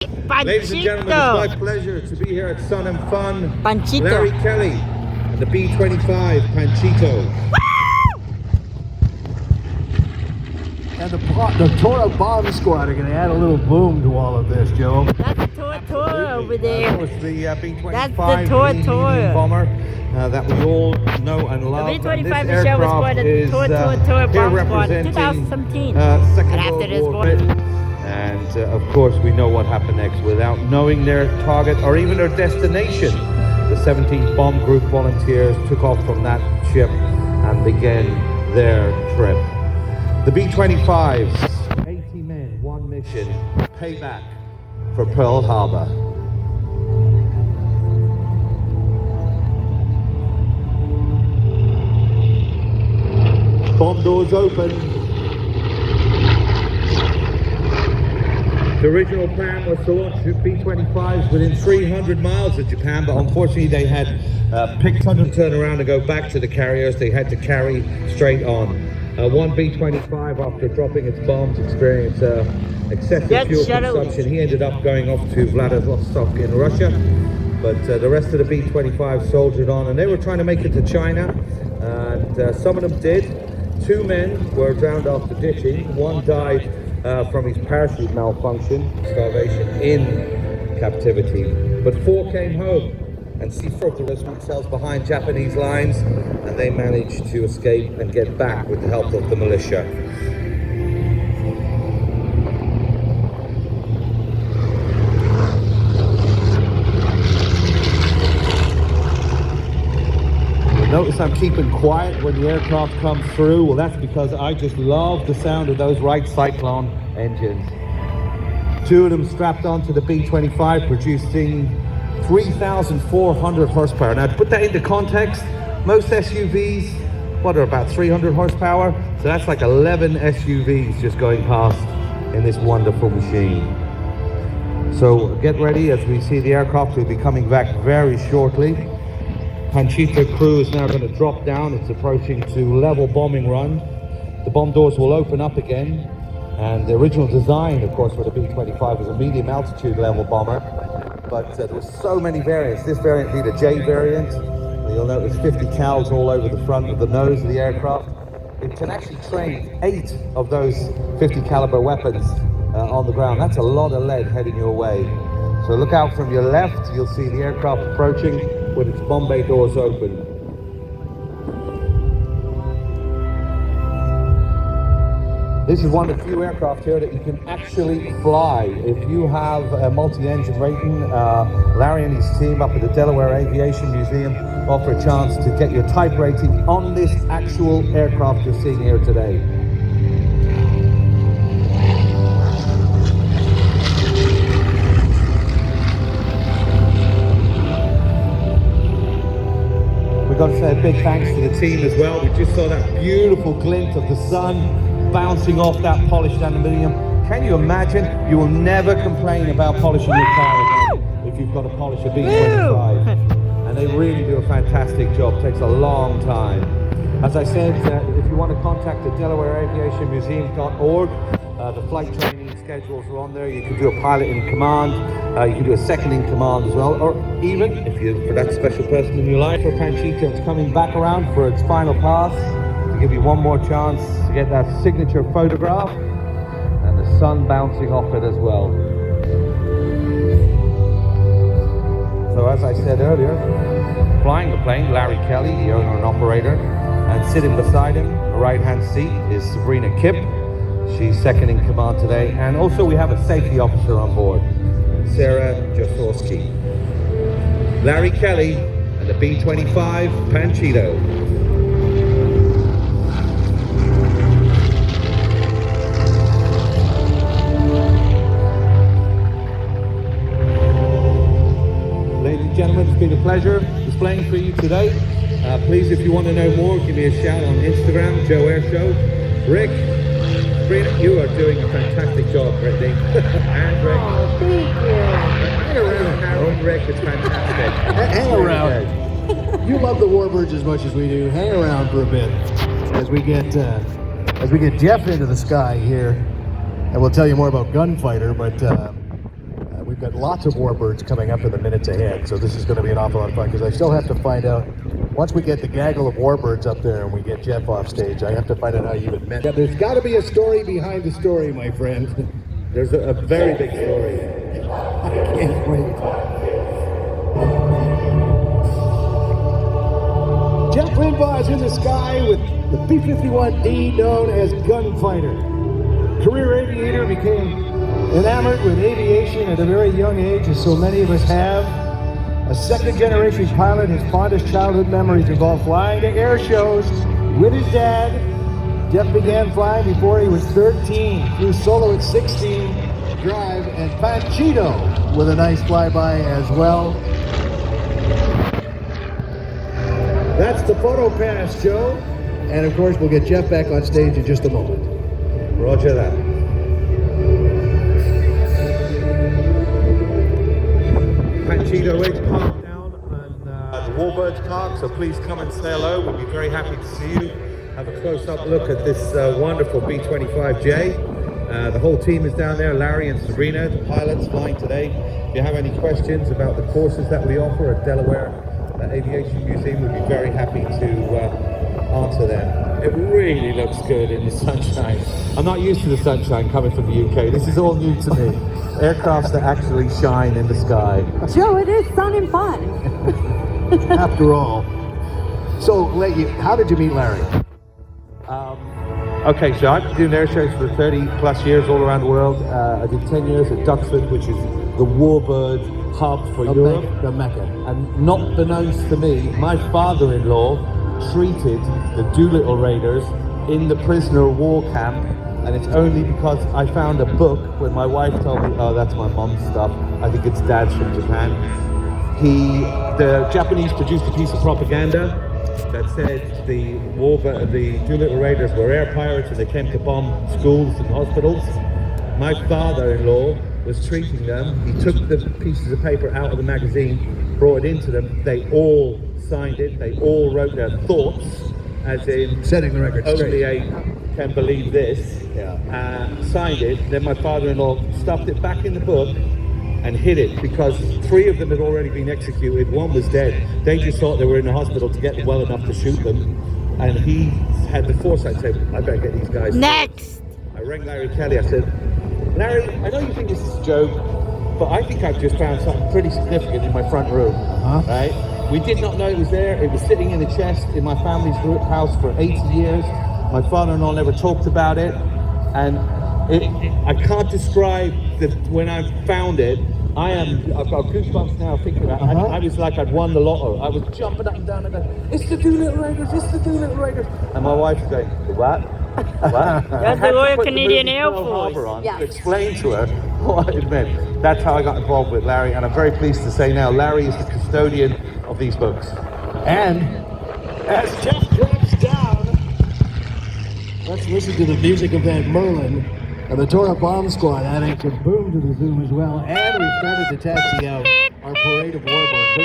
Panchito. Ladies and gentlemen, it's my pleasure to be here at Sun and Fun. Panchito. Larry Kelly and the B25 Panchito. And the TORA bomb squad are going to add a little boom to all of this, Joe. That's the TORA over there. That was the B25 That's the TORA. bomber that we all know and love. The B25 This show was aircraft quite a is, TORA here bomb squad in representing 2017. Second And after World this War war. Britain. And of course, we know what happened next without knowing their target or even their destination. The 17th Bomb Group volunteers took off from that ship and began their trip. The B-25s, 80 men, one mission, payback for Pearl Harbor. Bomb doors open. The original plan was to launch B-25s within 300 miles of Japan, but unfortunately they had picked up and turn around and go back to the carriers. They had to carry straight on. One B-25, after dropping its bombs, experienced excessive fuel consumption. He ended up going off to Vladivostok in Russia, but the rest of the B-25 soldiered on, and they were trying to make it to China, and some of them did. 2 men were drowned after ditching. 1 died from his parachute malfunction, starvation in captivity. But 4 came home, and C-4 themselves behind Japanese lines, and they managed to escape and get back with the help of the militia. Notice I'm keeping quiet when the aircraft comes through. Well, that's because I just love the sound of those Wright Cyclone engines. 2 of them strapped onto the B-25, producing 3,400 horsepower. Now, to put that into context, most SUVs, what are about 300 horsepower? So that's like 11 SUVs just going past in this wonderful machine. So get ready as we see the aircraft will be coming back very shortly. Panchito crew is now going to drop down. It's approaching to level bombing run. The bomb doors will open up again. And the original design, of course, for the B-25 was a medium altitude level bomber. But there were so many variants. This variant being the J variant. You'll notice 50 cals all over the front of the nose of the aircraft. It can actually train 8 of those 50 caliber weapons on the ground. That's a lot of lead heading your way. So look out from your left. You'll see the aircraft approaching with its bomb bay doors open. This is one of the few aircraft here that you can actually fly. If you have a multi-engine rating, Larry and his team up at the Delaware Aviation Museum offer a chance to get your type rating on this actual aircraft you're seeing here today. Got to say a big thanks to the team as well. We just saw that beautiful glint of the sun bouncing off that polished aluminium. Can you imagine? You will never complain about polishing your car again if you've got to polish a B-25. And they really do a fantastic job. It takes a long time. As I said, if you want to contact the Delaware Aviation Museum.org, the flight training schedules are on there. You can do a pilot in command. You can do a second in command as well, or even if you're for that special person in your life. For Panchito, it's coming back around for its final pass to give you one more chance to get that signature photograph and the sun bouncing off it as well. So as I said earlier, flying the plane, Larry Kelly, the owner and operator, and sitting beside him, the right-hand seat, is Sabrina Kipp. She's second in command today, and also we have a safety officer on board, Sarah Jasorski. Larry Kelly and the B-25 Panchito. Ladies and gentlemen, it's been a pleasure displaying for you today. Please, if you want to know more, give me a shout on Instagram, Joe Air Show. Rick, you are doing a fantastic job, Brittany. And Rick. Oh, thank you. Hang around. And Rick, it's fantastic. Hang around. You love the Warbirds as much as we do. Hang around for a bit as we get Jeff into the sky here, and we'll tell you more about Gunfighter. But we've we've got lots of warbirds coming up in the minutes ahead, so this is going to be an awful lot of fun because I still have to find out, once we get the gaggle of warbirds up there and we get Jeff off stage, I have to find out how you even met. Yeah, there's got to be a story behind the story, my friend. There's a very big story. I can't wait. Jeff Limbaugh is in the sky with the B-51D, known as Gunfighter. Career aviator, became enamored with aviation at a very young age, as so many of us have. A second-generation pilot, his fondest childhood memories involve flying to air shows with his dad. Jeff began flying before he was 13, flew solo at 16, drive, and Panchito with a nice flyby as well. That's the photo pass, Joe. And of course, we'll get Jeff back on stage in just a moment. Roger that. Panchito is parked down on the Warbirds Park, so please come and say hello. We'll be very happy to see you. Have a close-up look at this wonderful B-25J. The whole team is down there, Larry and Serena, the pilots flying today. If you have any questions about the courses that we offer at Delaware Aviation Museum, we'd be very happy to answer them. It really looks good in the sunshine. I'm not used to the sunshine coming from the UK. This is all new to me. Aircrafts that actually shine in the sky. Joe, it is sun and fun. After all. So, how did you meet Larry? Okay, so I've been doing air shows for 30 plus years all around the world. I did 10 years at Duxford, which is the warbird hub for Europe. The Mecca. And not beknownst to me, my father-in-law treated the Doolittle Raiders in the prisoner of war camp, and it's only because I found a book when my wife told me, oh, that's my mom's stuff, I think it's dad's from Japan. The Japanese produced a piece of propaganda that said the Doolittle Raiders were air pirates and they came to bomb schools and hospitals. My father-in-law was treating them. He took the pieces of paper out of the magazine, brought it into them. They all signed it. They all wrote their thoughts, as in setting the record straight. Only I can believe this. Signed it. Then my father-in-law stuffed it back in the book and hid it because 3 of them had already been executed. 1 was dead. They just thought they were in the hospital to get well enough to shoot them. And he had the foresight to say, I better get these guys. Next! I rang Larry Kelly. I said, Larry, I know you think this is a joke, but I think I've just found something pretty significant in my front room. Right? We did not know it was there. It was sitting in the chest in my family's house for 80 years. My father-in-law never talked about it. And I can't describe when I found it. I've got goosebumps now thinking about it. I was like I'd won the lotto. I was jumping up and down and going, it's the Doolittle Raiders, it's the Doolittle Raiders. And my wife was going, what? What? That's the Royal Canadian Air Force. To explain to her what it meant. That's how I got involved with Larry, and I'm very pleased to say now Larry is the custodian of these books. And as Jeff drops down, let's listen to the music of that Merlin and the TORA bomb squad adding some boom to the zoom as well. And we've started to taxi out our parade of warbirds.